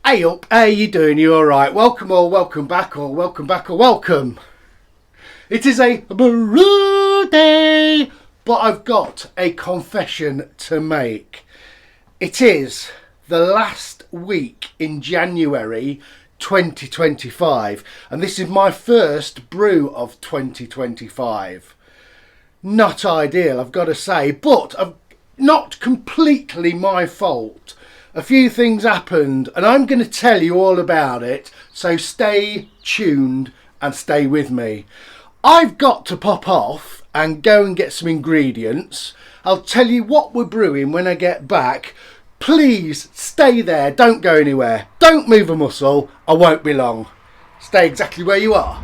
Hey up, how you doing? You alright? Welcome or welcome back or welcome back or welcome. It is a brew day, but I've got a confession to make. It is the last week in January 2025 and this is my first brew of 2025. Not ideal, I've got to say, but not completely my fault. A few things happened and I'm going to tell you all about it, so stay tuned and stay with me. I've got to pop off and go and get some ingredients. I'll tell you what we're brewing when I get back. Please stay there, don't go anywhere, don't move a muscle, I won't be long. Stay exactly where you are.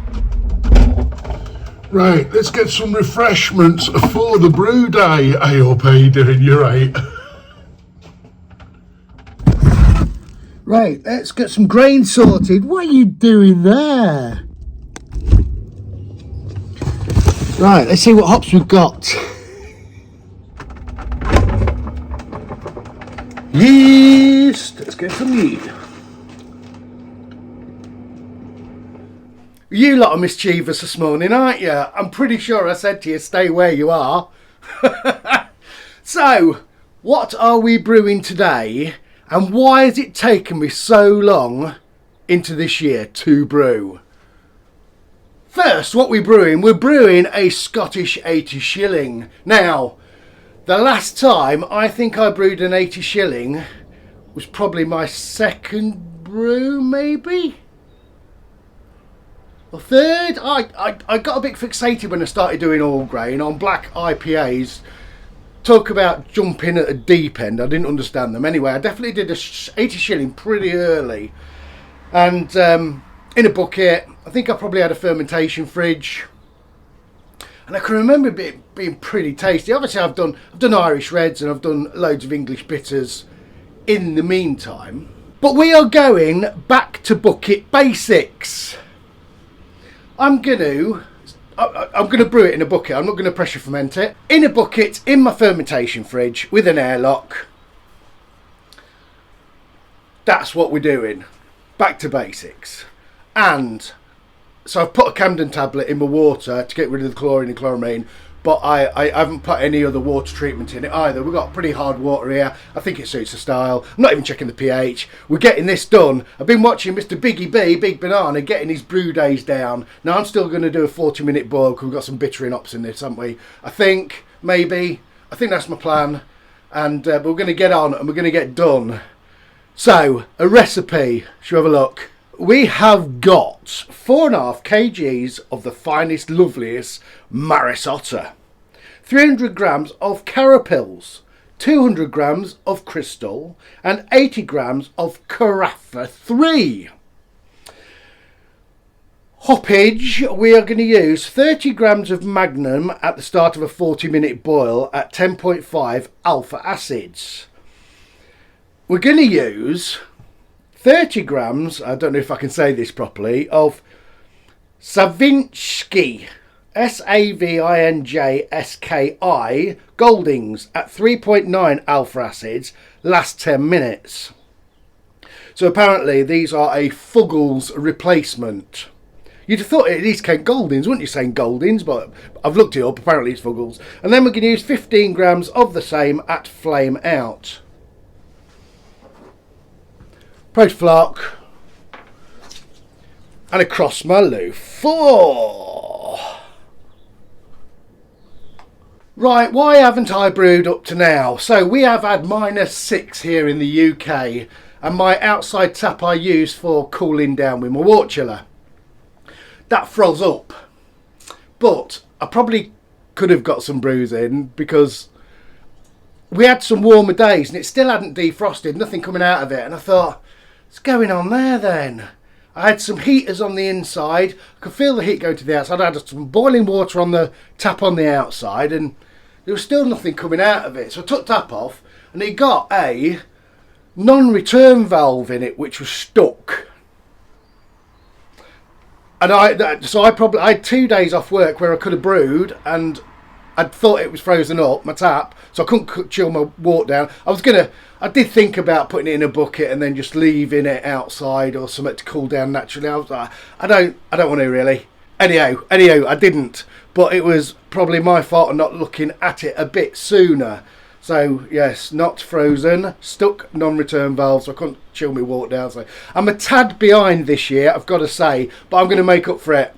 Right, let's get some refreshments for the brew day. Hey up, how you doing? You're right. Right, let's get some grain sorted. What are you doing there? Right, let's see what hops we've got. Yeast. Let's get some yeast. You lot are mischievous this morning, aren't you? I'm pretty sure I said to you, stay where you are. So, what are we brewing today? And why has it taken me so long into this year to brew? First, what we're brewing? We're brewing a Scottish 80 Shilling. Now, the last time I think I brewed an 80 Shilling was probably my second brew, maybe? Or third? I got a bit fixated when I started doing all grain on black IPAs. Talk about jumping at a deep end. I didn't understand them. Anyway, I definitely did a 80 Shilling pretty early. And in a bucket. I think I probably had a fermentation fridge. And I can remember it being pretty tasty. Obviously, I've done Irish Reds and I've done loads of English bitters in the meantime. But we are going back to bucket basics. I'm going to brew it in a bucket. I'm not going to pressure ferment it. In a bucket, in my fermentation fridge, with an airlock. That's what we're doing. Back to basics. And so I've put a Camden tablet in my water to get rid of the chlorine and chloramine. But I haven't put any other water treatment in it either. We've got pretty hard water here. I think it suits the style. I'm not even checking the pH. We're getting this done. I've been watching Mr. Biggie B, Big Banana, getting his brew days down. Now I'm still going to do a 40-minute boil because we've got some bittering hops in this, haven't we? I think, maybe. I think that's my plan. And but we're going to get on and we're going to get done. So, a recipe. Should we have a look? We have got 4.5 kgs of the finest, loveliest Maris Otter, 300 grams of Carapils, 200 grams of Crystal, and 80 grams of Carafa 3. Hoppage, we are going to use 30 grams of Magnum at the start of a 40-minute boil at 10.5 alpha acids. We're going to use 30 grams, I don't know if I can say this properly, of Savinjski, Savinjski Goldings at 3.9 alpha acids, last 10 minutes. So apparently these are a Fuggles replacement. You'd have thought it at least came Goldings, wouldn't you, saying Goldings, but I've looked it up, apparently it's Fuggles. And then we're going to use 15 grams of the same at flame out. Post flock and across my loo 4. Right, why haven't I brewed up to now? So we have had -6 here in the UK and my outside tap I use for cooling down with my water chiller. That froze up, but I probably could have got some brews in because we had some warmer days and it still hadn't defrosted, nothing coming out of it, and I thought, what's going on there then? I had some heaters on the inside. I could feel the heat going to the outside. I had some boiling water on the tap on the outside and there was still nothing coming out of it. So I took the tap off and it got a non-return valve in it which was stuck. And I had 2 days off work where I could have brewed and I thought it was frozen up, my tap, so I couldn't chill my water down. I did think about putting it in a bucket and then just leaving it outside or something to cool down naturally. I was like, I don't want to really. Anyhow, I didn't. But it was probably my fault of not looking at it a bit sooner. So yes, not frozen, stuck non-return valve, so I couldn't chill my water down. So I'm a tad behind this year, I've got to say, but I'm going to make up for it.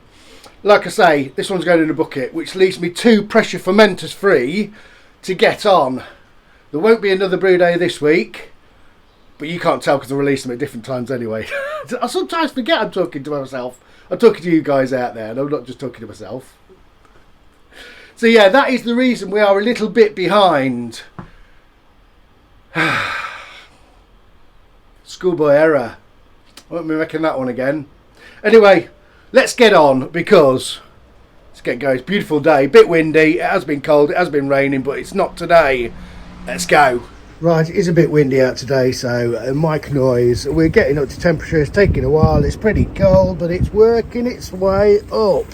Like I say, this one's going in a bucket, which leaves me 2 pressure fermenters free to get on. There won't be another brew day this week, but you can't tell because I release them at different times anyway. I sometimes forget I'm talking to myself. I'm talking to you guys out there, and I'm not just talking to myself. So yeah, that is the reason we are a little bit behind. Schoolboy error. I won't be making that one again. Anyway, let's get on because let's get going. It's a beautiful day, bit windy, it has been cold, it has been raining, but it's not today. Let's go. Right, it is a bit windy out today, so mic noise. We're getting up to temperature, it's taking a while, it's pretty cold, but it's working its way up.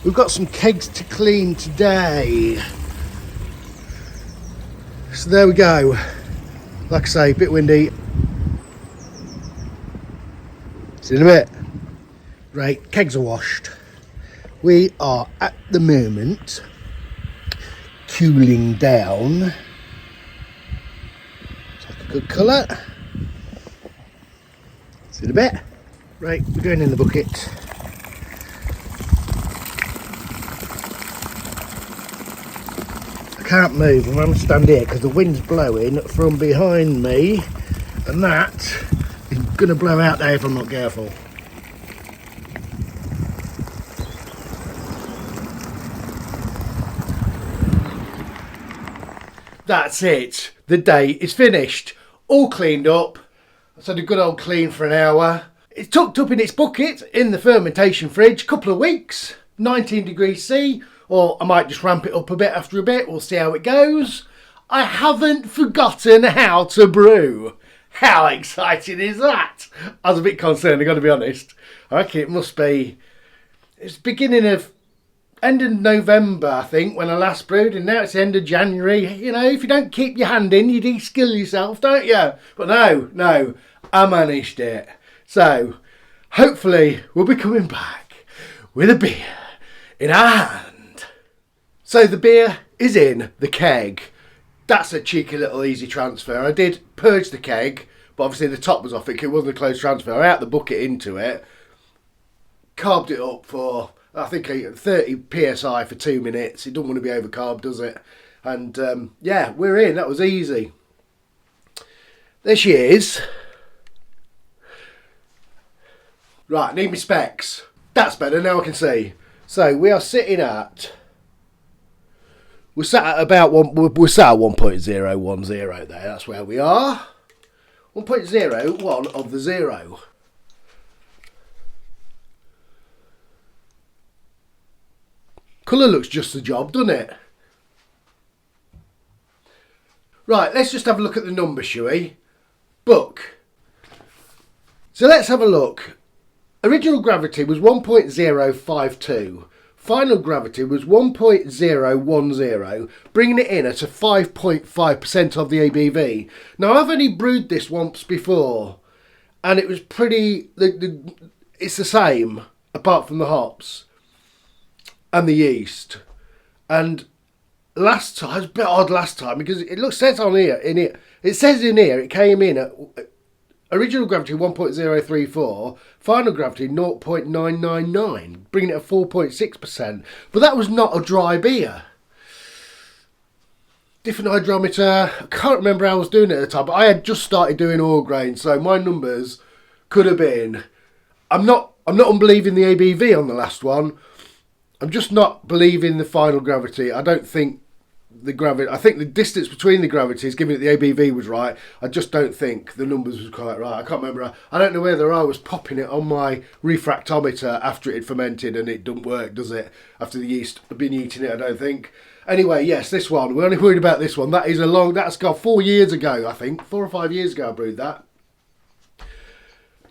We've got some kegs to clean today. So there we go. Like I say, a bit windy. See you in a bit. Right, kegs are washed. We are at the moment cooling down. It's like a good colour. See you in a bit. Right, we're going in the bucket. I can't move, I'm going to stand here because the wind's blowing from behind me and that is going to blow out there if I'm not careful. That's it, the day is finished, all cleaned up. I had a good old clean for an hour. It's tucked up in its bucket in the fermentation fridge, couple of weeks, 19 degrees C. Or I might just ramp it up a bit after a bit. We'll see how it goes. I haven't forgotten how to brew. How exciting is that? I was a bit concerned, I've got to be honest. I reckon it must be... It's end of November, I think, when I last brewed. And now it's the end of January. You know, if you don't keep your hand in, you de-skill yourself, don't you? But no, I managed it. So, hopefully, we'll be coming back with a beer in our hand. So the beer is in the keg. That's a cheeky little easy transfer. I did purge the keg, but obviously the top was off it. It wasn't a closed transfer. I out the bucket into it, carved it up for, I think, 30 psi for 2 minutes. It doesn't want to be overcarved, does it? And yeah, we're in. That was easy. There she is. Right, need my specs. That's better, now I can see. So we are sitting at... We're sat at about 1.010 there, that's where we are. 1.01 of the 0. Colour looks just the job, doesn't it? Right, let's just have a look at the numbers, shall we? Book. So let's have a look. Original gravity was 1.052. Final gravity was 1.010, bringing it in at a 5.5% of the ABV. Now, I've only brewed this once before, and it was pretty... it's the same, apart from the hops and the yeast. And last time, it was a bit odd last time, because it says on here, it says in here, it came in at... Original gravity 1.034, final gravity 0.999, bringing it at 4.6%. But that was not a dry beer. Different hydrometer. I can't remember how I was doing it at the time, but I had just started doing all grain, so my numbers could have been... I'm not unbelieving the ABV on the last one. I'm just not believing the final gravity. I don't think the gravity... I think the distance between the gravities, given that the ABV was right, I just don't think the numbers was quite right. I can't remember. I don't know whether I was popping it on my refractometer after it had fermented and it doesn't work, does it? After the yeast had been eating it, I don't think. Anyway, yes, this one. We're only worried about this one. That is that's got 4 years ago, I think. 4 or 5 years ago I brewed that.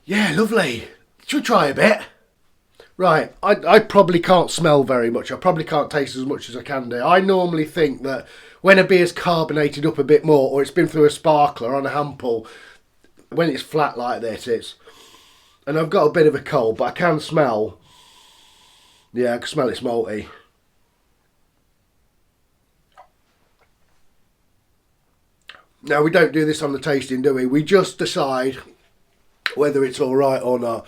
Yeah, lovely. Should we try a bit? Right, I probably can't smell very much. I probably can't taste as much as I can do. I normally think that when a beer's carbonated up a bit more, or it's been through a sparkler on a hand pull, when it's flat like this, it's... And I've got a bit of a cold, but I can smell... Yeah, I can smell it's malty. Now, we don't do this on the tasting, do we? We just decide whether it's alright or not.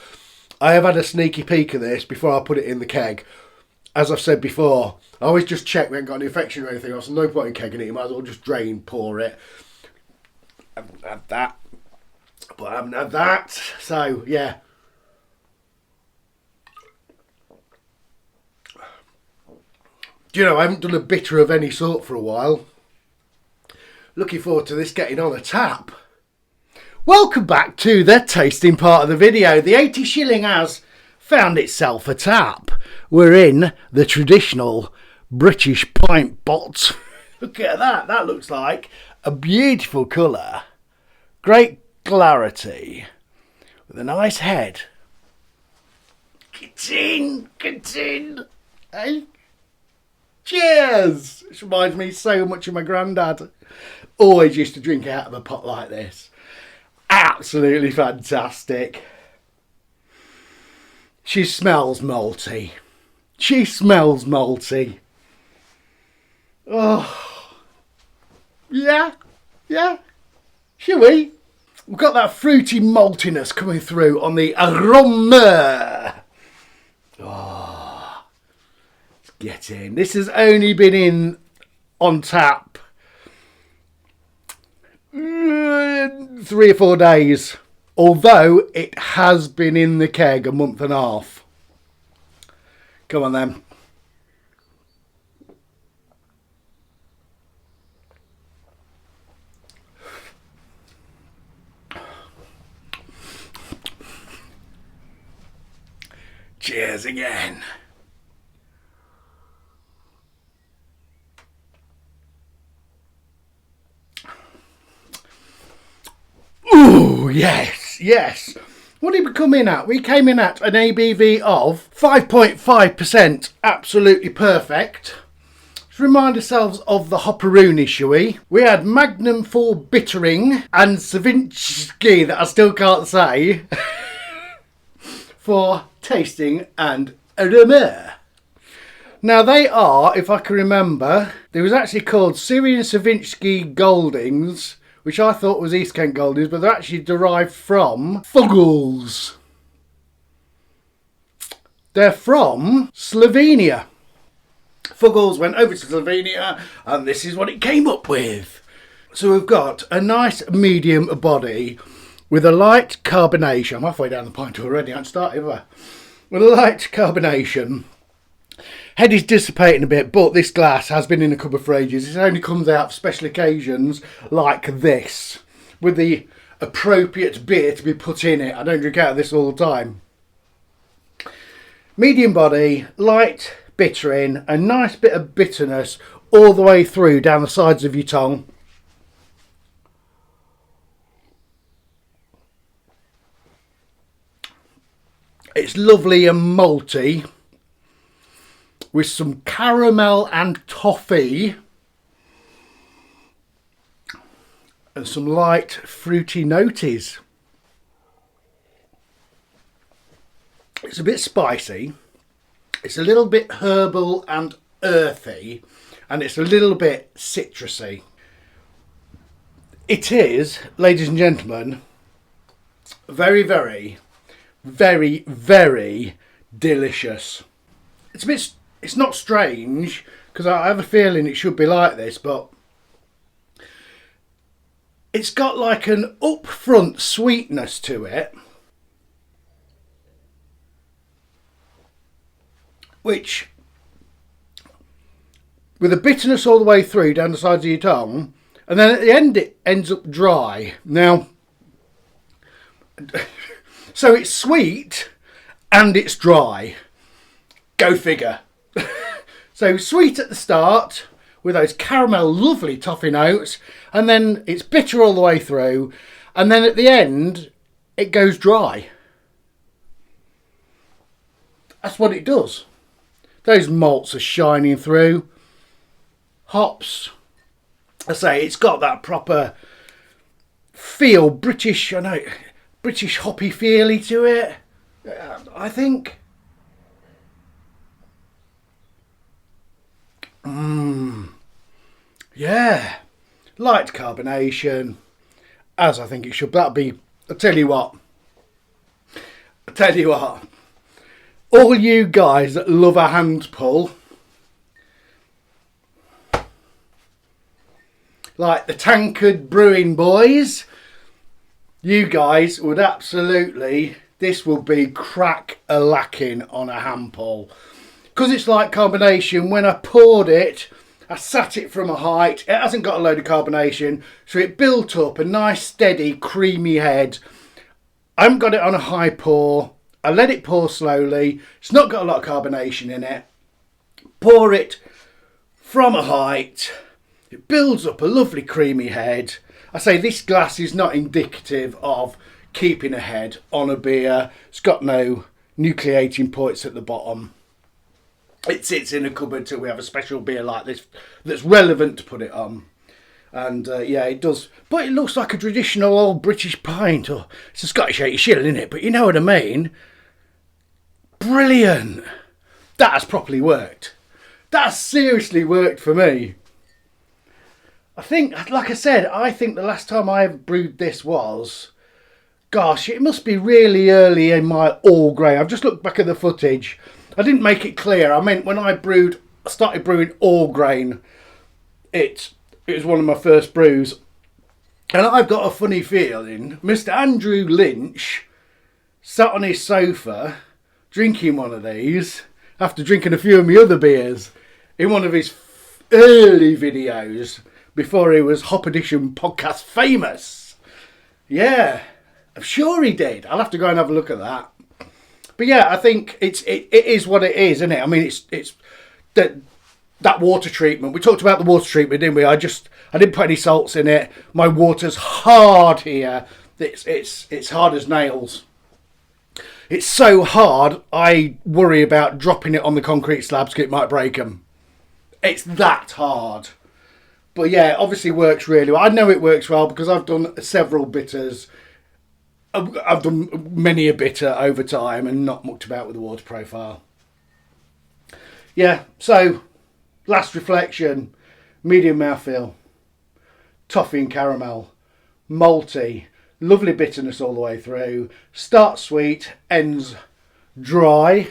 I have had a sneaky peek of this before I put it in the keg. As I've said before, I always just check we haven't got any infection or anything else. There's no point in kegging it. You might as well just drain, pour it. I haven't had that. But I haven't had that. So, yeah. Do you know, I haven't done a bitter of any sort for a while. Looking forward to this getting on a tap. Welcome back to the tasting part of the video. The 80 Shilling has found itself a tap. We're in the traditional British pint pot. Look at that. That looks like a beautiful colour. Great clarity. With a nice head. Get in. Hey? Cheers. This reminds me so much of my granddad. Always used to drink out of a pot like this. Absolutely fantastic. She smells malty. She smells malty. Oh. Yeah. Shall we? We've got that fruity maltiness coming through on the aroma. Oh. Let's get in. This has only been in on tap 3 or 4 days, although it has been in the keg a month and a half. Come on then. Cheers again. Ooh, yes. What did we come in at? We came in at an ABV of 5.5%. Absolutely perfect. Let's remind ourselves of the hopperoonie, shall we? We had Magnum for bittering and Savinski, that I still can't say, for tasting and aroma. Now they are, if I can remember, they was actually called Syrian Savinski Goldings, which I thought was East Kent Goldings, but they're actually derived from Fuggles. They're from Slovenia. Fuggles went over to Slovenia, and this is what it came up with. So we've got a nice medium body with a light carbonation. I'm halfway down the pint already, I haven't started, have I? With a light carbonation. Head is dissipating a bit, but this glass has been in a cupboard for ages. It only comes out for special occasions like this, with the appropriate beer to be put in it. I don't drink out of this all the time. Medium body, light bittering, a nice bit of bitterness all the way through down the sides of your tongue. It's lovely and malty, with some caramel and toffee and some light fruity noties. It's a bit spicy, it's a little bit herbal and earthy, and it's a little bit citrusy. It is, ladies and gentlemen, very, very, very, very delicious. It's not strange, because I have a feeling it should be like this, but it's got like an upfront sweetness to it, which, with a bitterness all the way through down the sides of your tongue, and then at the end it ends up dry. Now, so it's sweet and it's dry. Go figure. So sweet at the start with those caramel lovely toffee notes, and then it's bitter all the way through, and then at the end it goes dry. That's what it does. Those malts are shining through. Hops. I say it's got that proper feel, British, I know, British hoppy feely to it, I think. Yeah. Light carbonation, as I think it should. That'll be, I'll tell you what. All you guys that love a hand pull, like the tankard brewing boys, you guys would absolutely, this would be crack-a-lacking on a hand pull. Because it's like carbonation, when I poured it, I sat it from a height, it hasn't got a load of carbonation, so it built up a nice steady creamy head. I haven't got it on a high pour, I let it pour slowly, it's not got a lot of carbonation in it. Pour it from a height, it builds up a lovely creamy head. I say this glass is not indicative of keeping a head on a beer. It's got no nucleating points at the bottom. It sits in a cupboard till we have a special beer like this that's relevant to put it on. And yeah, it does. But it looks like a traditional old British pint. Or it's a Scottish 80 shilling, isn't it? But you know what I mean? Brilliant. That has properly worked. That has seriously worked for me. I think, like I said, I think the last time I ever brewed this was, gosh, it must be really early in my all grain. I've just looked back at the footage. I didn't make it clear. I meant when I started brewing all grain, it was one of my first brews. And I've got a funny feeling Mr. Andrew Lynch sat on his sofa drinking one of these after drinking a few of my other beers in one of his early videos before he was Hop Edition podcast famous. Yeah, I'm sure he did. I'll have to go and have a look at that. But yeah, I think it is what it is, isn't it? I mean, it's that water treatment. We talked about the water treatment, didn't we? I didn't put any salts in it. My water's hard here. It's hard as nails. It's so hard, I worry about dropping it on the concrete slabs because it might break them. It's that hard. But yeah, it obviously works really well. I know it works well because I've done several bitters. I've done many a bitter over time and not mucked about with the water profile. Yeah, so last reflection, medium mouthfeel, toffee and caramel, malty, lovely bitterness all the way through, starts sweet, ends dry.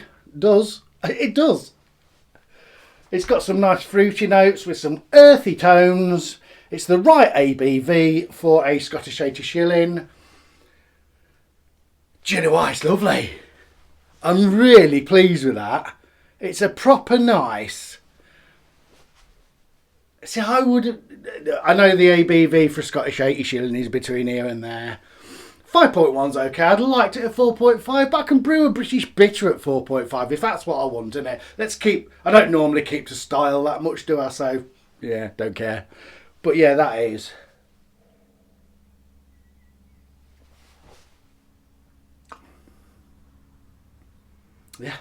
It does. It's got some nice fruity notes with some earthy tones. It's the right ABV for a Scottish 80 shilling. Do you know why it's lovely? I'm really pleased with that. It's a proper nice. See, I know the ABV for a Scottish 80 shilling is between here and there. 5.1's okay. I'd liked it at 4.5, but I can brew a British bitter at 4.5 if that's what I want, innit? I don't normally keep to style that much, do I? So, yeah, don't care. But yeah, that is. Yeah.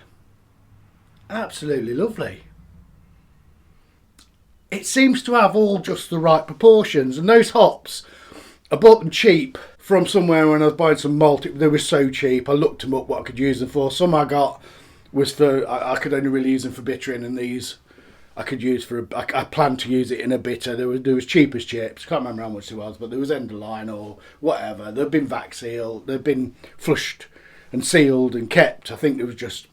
Absolutely lovely. It seems to have all just the right proportions. And those hops, I bought them cheap from somewhere when I was buying some malt. They were so cheap. I looked them up what I could use them for. Some I got was for, I could only really use them for bittering, and these I could use for, I planned to use it in a bitter. They was cheap as chips. Can't remember how much it was, but there was end of line or whatever. They've been vac sealed. They've been flushed and sealed and kept. I think there was just...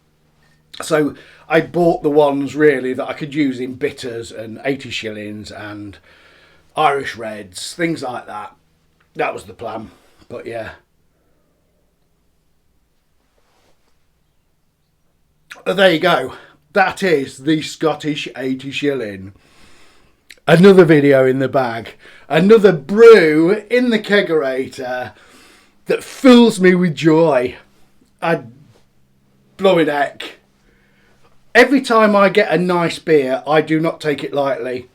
So I bought the ones really that I could use in bitters and 80 shillings and Irish Reds, things like that. That was the plan. But yeah. There you go. That is the Scottish 80 shilling. Another video in the bag. Another brew in the kegerator that fills me with joy. I'd blow it heck. Every time I get a nice beer, I do not take it lightly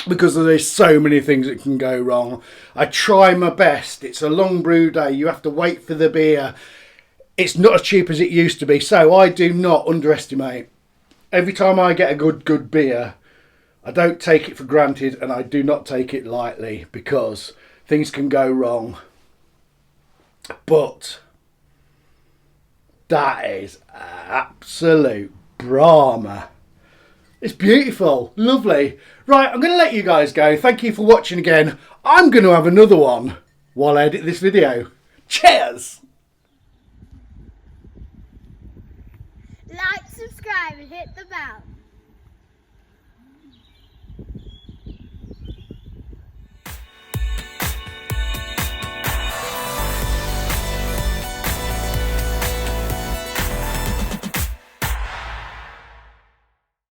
because there's so many things that can go wrong. I try my best. It's a long brew day. You have to wait for the beer. it's not as cheap as it used to be. So I do not underestimate. Every time I get a good beer, I don't take it for granted, and I do not take it lightly, because things can go wrong. But that is absolute Brahma. It's beautiful, lovely. Right, I'm going to let you guys go. Thank you for watching again. I'm going to have another one while I edit this video. Cheers! Like, subscribe and hit the bell.